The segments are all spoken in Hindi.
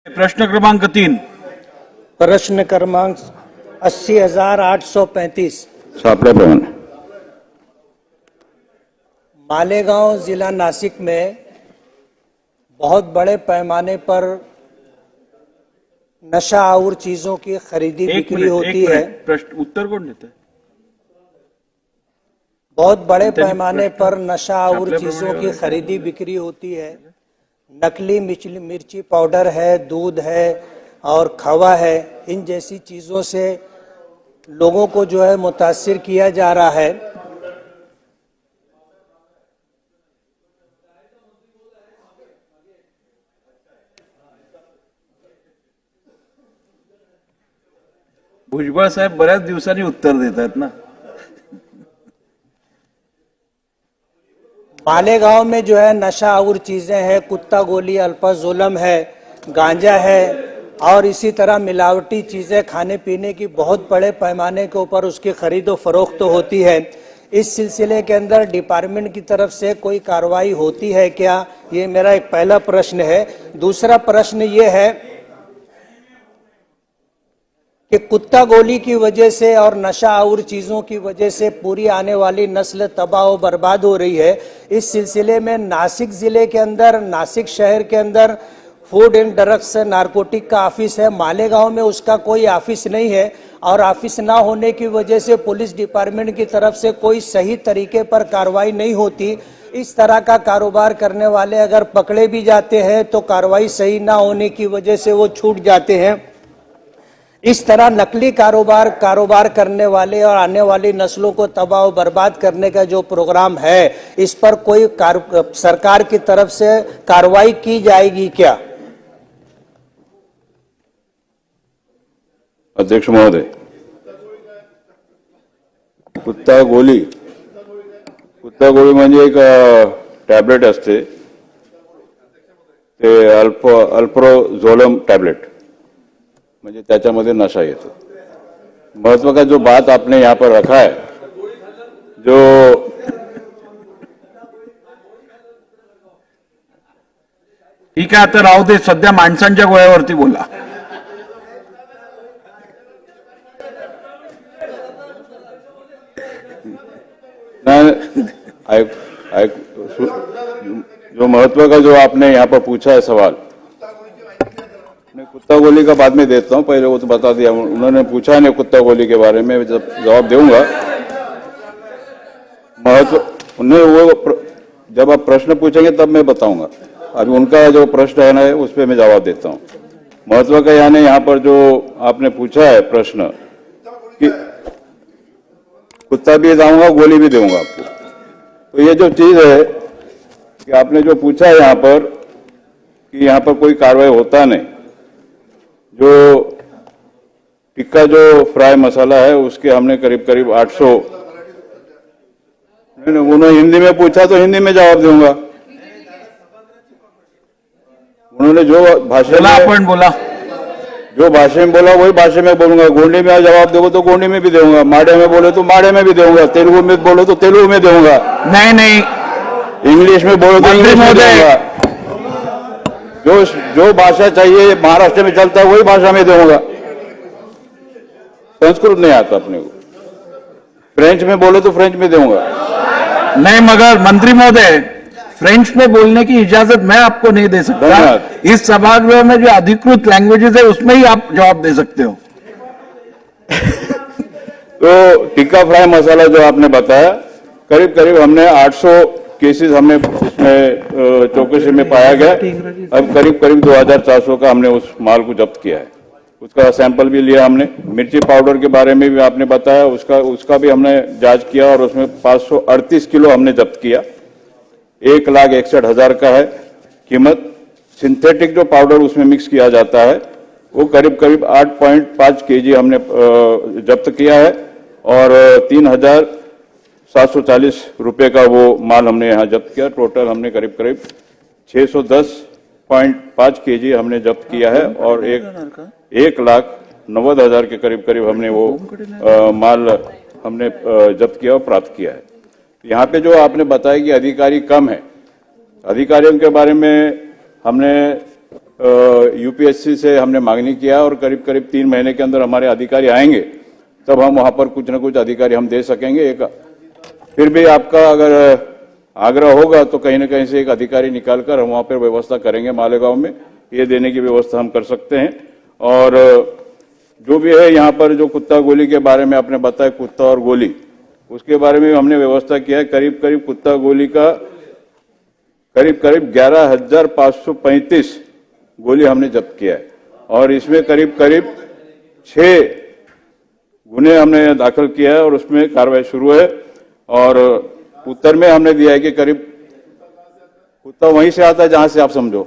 प्रश्न क्रमांक 3। प्रश्न क्रमांक 80,835। सापड्याप्रमाणे मालेगांव जिला नासिक में बहुत बड़े पैमाने पर नशा और चीजों की खरीदी बिक्री होती है। प्रश्न उत्तर कौन देता है? बहुत बड़े पैमाने पर नशा और चीजों की खरीदी बिक्री होती है। नकली मिर्ची पाउडर है, दूध है और खवा है। इन जैसी चीजों से लोगों को जो है मुतासिर किया जा रहा है। भुजबळ साहेब बऱ्याच दिवसांनी उत्तर देत आहेत ना। मालेगांव में जो है नशा और चीजें हैं, कुत्ता गोली, अल्फाजुलम है, गांजा है और इसी तरह मिलावटी चीजें खाने पीने की बहुत बड़े पैमाने के ऊपर उसकी खरीदो फरोख्त होती है। इस सिलसिले के अंदर डिपार्टमेंट की तरफ से कोई कार्रवाई होती है क्या? ये मेरा एक पहला प्रश्न है। दूसरा प्रश्न ये है कि कुत्ता गोली की वजह से और नशा और चीजों की वजह से पूरी आने वाली नस्ल तबाह और बर्बाद हो रही है। इस सिलसिले में नासिक जिले के अंदर, नासिक शहर के अंदर फूड एंड ड्रग्स नारकोटिक का ऑफिस है। मालेगांव में उसका कोई ऑफिस नहीं है और ऑफिस ना होने की वजह से पुलिस डिपार्टमेंट की तरफ से कोई सही तरीके पर कार्रवाई नहीं होती। इस तरह का कारोबार करने वाले अगर पकड़े भी जाते हैं तो कार्रवाई सही ना होने की वजह से वो छूट जाते हैं। इस तरह नकली कारोबार करने वाले और आने वाली नस्लों को तबाह और बर्बाद करने का जो प्रोग्राम है, इस पर कोई सरकार की तरफ से कार्रवाई की जाएगी क्या? अध्यक्ष महोदय, कुत्ता गोळी म्हणजे एक टॅबलेट असते, ते अल्प्रोझोलम टॅबलेट, म्हणजे त्याच्यामध्ये नशा येतो। महत्व का जो बात आपने यहाँ पर रखा है, जो ठीक आहे, आता राहू दे, सध्या माणसांच्या गोळ्यावरती बोला। जो महत्व का जो आपने यहाँ पर पूछा है सवाल, मैं कुत्ता गोली का बाद में देता हूं, पहले वो तो बता दिया। उन्होंने पूछा नहीं कुत्ता गोली के बारे में, जब जवाब दूंगा। महत्व उन्हें वो जब आप प्रश्न पूछेंगे तब मैं बताऊंगा। अभी उनका जो प्रश्न है ना, उस पर मैं जवाब देता हूं। महत्व का यानी यहाँ पर जो आपने पूछा है प्रश्न कि कुत्ता भी जाऊंगा, गोली भी दूंगा आपको। तो ये जो चीज है कि आपने जो पूछा है यहाँ पर कि यहाँ पर कोई कार्रवाई होता नहीं, जो टिक्का जो फ्राई मसाला है उसके हमने करीब 800, उन्होंने हिंदी में पूछा तो हिंदी में जवाब दूंगा। उन्होंने जो भाषा में बोला, जो भाषा में बोला वही भाषा में बोलूंगा। गोंडी में जवाब दोगे तो गोंडी में भी दूंगा, माड़े में बोले तो माड़े में भी दूंगा, तेलुगु में बोलो तो तेलुगु में दूंगा। नहीं, इंग्लिश में बोलो तो इंग्लिश में दूंगा। जो भाषा चाहिए महाराष्ट्र में चलता है वही भाषा में दूंगा। संस्कृत नहीं आता अपने को, फ्रेंच में बोले तो फ्रेंच में दूंगा। नहीं, मगर मंत्री महोदय, फ्रेंच में बोलने की इजाजत मैं आपको नहीं दे सकता। इस सभागृह में जो अधिकृत लैंग्वेजेस है उसमें ही आप जवाब दे सकते हो। तो टिक्का फ्राई मसाला जो आपने बताया, करीब हमने 800 केसेस हमने उसमें चौकसी में पाया गया। अब करीब 2400 का हमने उस माल को जब्त किया है। उसका सैंपल भी लिया हमने। मिर्ची पाउडर के बारे में भी आपने बताया, उसका भी हमने जांच किया और उसमें 538 किलो हमने जब्त किया। 1,61,000 का है कीमत। सिंथेटिक जो पाउडर उसमें मिक्स किया जाता है वो करीब 8.5 kg हमने जब्त किया है और 3,740 रुपए का वो माल हमने यहाँ जब्त किया। टोटल हमने करीब 610.5 kg हमने जब्त किया है और 1,90,000 के करीब हमने वो माल हमने जब्त किया और प्राप्त किया है। यहाँ पे जो आपने बताया कि अधिकारी कम है, अधिकारियों के बारे में हमने यूपीएससी से हमने मांगनी किया और करीब करीब 3 महीने के अंदर हमारे अधिकारी आएंगे, तब हम वहां पर कुछ न कुछ अधिकारी हम दे सकेंगे। एक फिर भी आपका अगर आग्रह होगा तो कहीं न कहीं से एक अधिकारी निकालकर हम वहां पर व्यवस्था करेंगे, मालेगांव में ये देने की व्यवस्था हम कर सकते हैं। और जो भी है यहाँ पर जो कुत्ता गोली के बारे में आपने बताया, कुत्ता और गोली, उसके बारे में हमने व्यवस्था किया है। करीब करीब कुत्ता गोली का करीब करीब 11,535 गोली हमने जब्त किया है और इसमें करीब करीब 6 गुने हमने दाखिल किया है और उसमें कार्रवाई शुरू है। और उत्तर में हमने दिया है कि करीब कुत्ता वहीं से आता है जहां से आप समझो,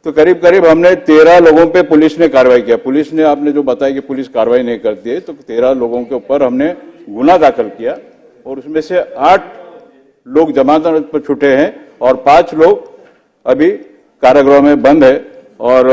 तो करीब करीब हमने 13 लोगों पे पुलिस ने कार्रवाई किया। पुलिस ने, आपने जो बताया कि पुलिस कार्रवाई नहीं करती है, तो 13 लोगों के ऊपर हमने गुना दाखिल किया और उसमें से 8 लोग जमानत पर छूटे हैं और 5 लोग अभी कारागृह में बंद है। और